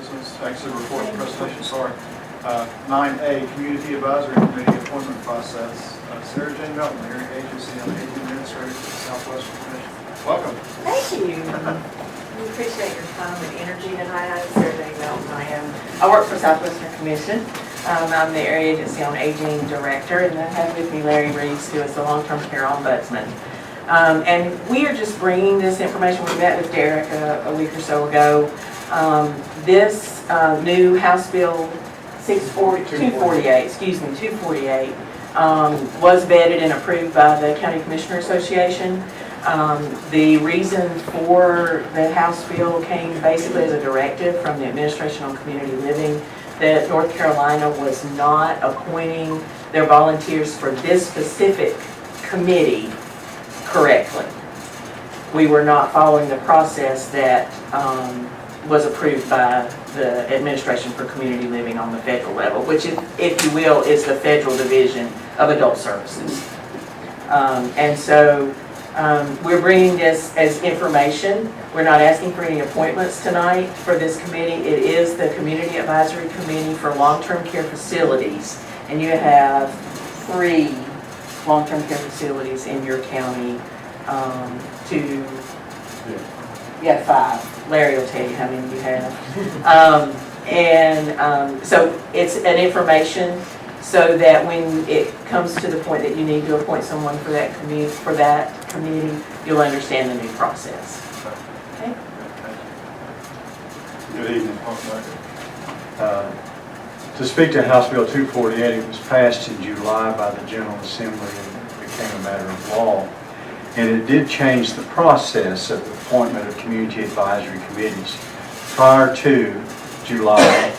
business, actually report and presentation, sorry. 9A, Community Advisory Committee appointment process. Sarah Jane Melton, Area Agency on Aging Administrator for the Southwestern Commission. Welcome. Thank you. We appreciate your time and energy tonight. I'm Sarah Jane Melton. I work for Southwestern Commission. I'm the Area Agency on Aging Director, and I have with me Larry Reeves, who is the Long-Term Care Ombudsman. And we are just bringing this information. We met with Derek a week or so ago. This new House Bill 248, was vetted and approved by the County Commissioner Association. The reason for the House bill came basically as a directive from the Administration on Community Living that North Carolina was not appointing their volunteers for this specific committee correctly. We were not following the process that was approved by the Administration for Community Living on the federal level, which, if you will, is the federal division of adult services. And so we're bringing this as information. We're not asking for any appointments tonight for this committee. It is the Community Advisory Committee for Long-Term Care Facilities, and you have 3 long-term care facilities in your county. Yeah, 5. Larry will tell you how many you have. So it's an information so that when it comes to the point that you need to appoint someone for that committee, you'll understand the new process. Okay? Good evening. To speak to House Bill 248, it was passed in July by the General Assembly and it became a matter of law. And it did change the process of the appointment of community advisory committees. Prior to July,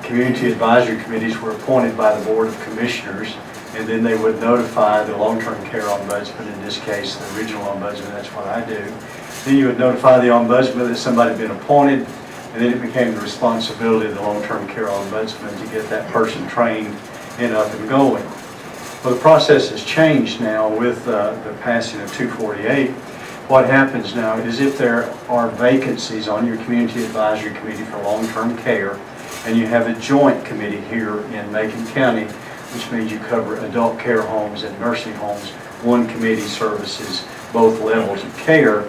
community advisory committees were appointed by the Board of Commissioners, and then they would notify the long-term care ombudsman, in this case the regional ombudsman, that's what I do. Then you would notify the ombudsman that somebody had been appointed, and then it became the responsibility of the long-term care ombudsman to get that person trained and up and going. Well, the process has changed now with the passing of 248. What happens now is if there are vacancies on your Community Advisory Committee for long-term care, and you have a joint committee here in Macon County, which means you cover adult care homes and nursing homes, one committee services both levels of care.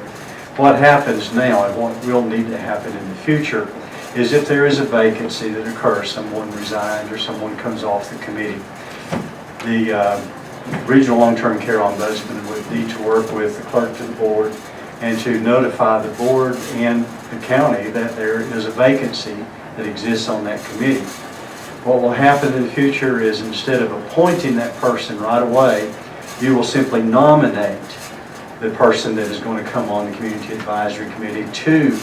What happens now, and what will need to happen in the future, is if there is a vacancy that occurs, someone resigned or someone comes off the committee, the Regional Long-Term Care Ombudsman would need to work with the clerk to the board and to notify the board and the county that there is a vacancy that exists on that committee. What will happen in the future is instead of appointing that person right away, you will simply nominate the person that is going to come on the Community Advisory Committee to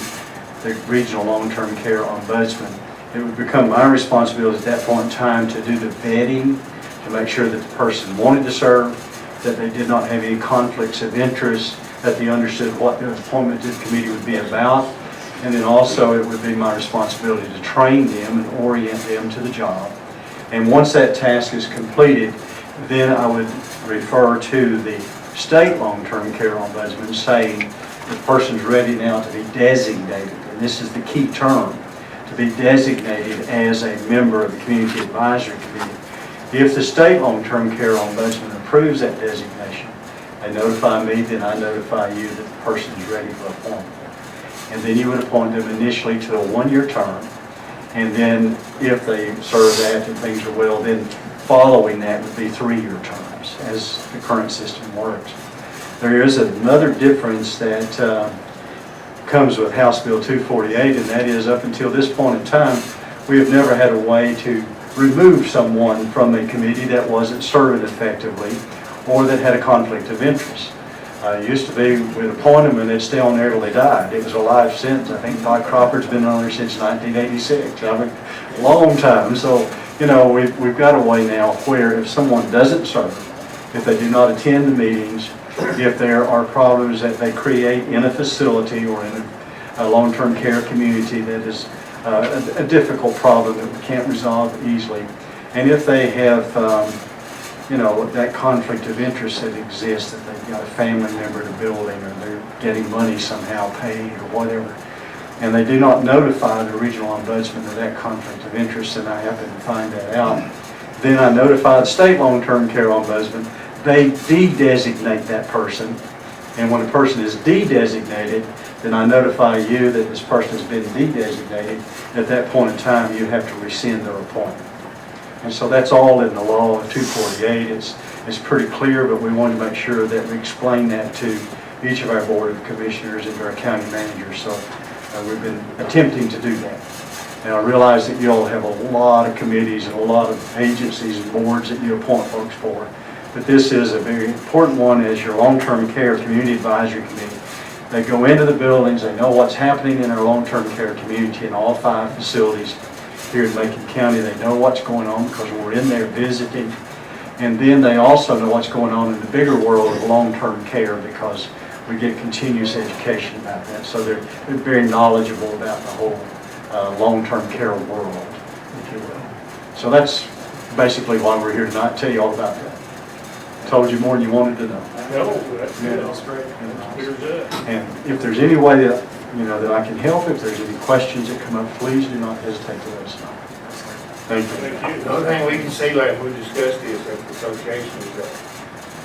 the Regional Long-Term Care Ombudsman. It would become my responsibility at that point in time to do the vetting, to make sure that the person wanted to serve, that they did not have any conflicts of interest, that they understood what the appointment to the committee would be about, and then also it would be my responsibility to train them and orient them to the job. And once that task is completed, then I would refer to the state long-term care ombudsman saying the person's ready now to be designated, and this is the key term, to be designated as a member of the Community Advisory Committee. If the state long-term care ombudsman approves that designation, they notify me, then I notify you that the person is ready for appointment. And then you would appoint them initially to a 1-year term, and then if they serve that and things are well, then following that would be 3-year terms as the current system works. There is another difference that comes with House Bill 248, and that is up until this point in time, we have never had a way to remove someone from a committee that wasn't serving effectively or that had a conflict of interest. It used to be we'd appoint them and they'd stay on there till they died. It was a life sentence. I think Todd Crawford's been on there since 1986. I mean, a long time. So, you know, we've got a way now where if someone doesn't serve, if they do not attend the meetings, if there are problems that they create in a facility or in a long-term care community that is a difficult problem that we can't resolve easily, and if they have you know, that conflict of interest that exists, that they've got a family member in a building or they're getting money somehow paid or whatever, and they do not notify the regional ombudsman of that conflict of interest, and I happen to find that out. Then I notify the state long-term care ombudsman. They de-designate that person, and when a person is de-designated, then I notify you that this person has been de-designated. At that point in time, you have to rescind their appointment. And so that's all in the law of 248. It's pretty clear, but we wanted to make sure that we explain that to each of our Board of Commissioners and to our county managers. So we've been attempting to do that. Now, I realize that you all have a lot of committees and a lot of agencies and boards that you appoint folks for, but this is a very important one as your long-term care community advisory committee. They go into the buildings, they know what's happening in our long-term care community in all 5 facilities here in Macon County. They know what's going on because we're in there visiting. And then they also know what's going on in the bigger world of long-term care because we get continuous education about that. So they're very knowledgeable about the whole long-term care world, if you will. So that's basically why we're here tonight, tell you all about that. Told you more than you wanted to know. No, that's Yeah, good. that's great. Clears up. And if there's any way that, that I can help, if there's any questions that come up, please do not hesitate to let us know. Thank you. Thank you. The only thing we can see, like we discussed this at the association, is that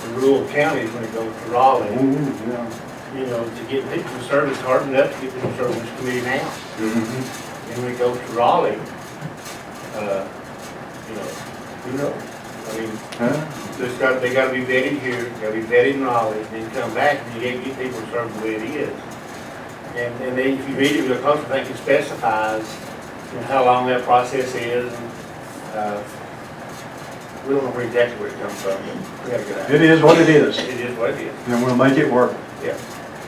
the rural counties, when it goes to Raleigh, Ooh, yeah. to get people to service, it's hard enough to get people to service committee now. Mhm. And when it goes to Raleigh, who knows? I mean, Huh? they gotta be vetted here, gotta be vetted in Raleigh, then come back, and you can't get people to serve the way it is. And then if you read it, the culture thing, it specifies how long that process is. And, we don't know exactly where it comes from. We gotta get out. It is what it is, It is what it is. and we'll make it work. Yeah.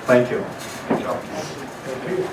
Thank you. Good job. Thank you.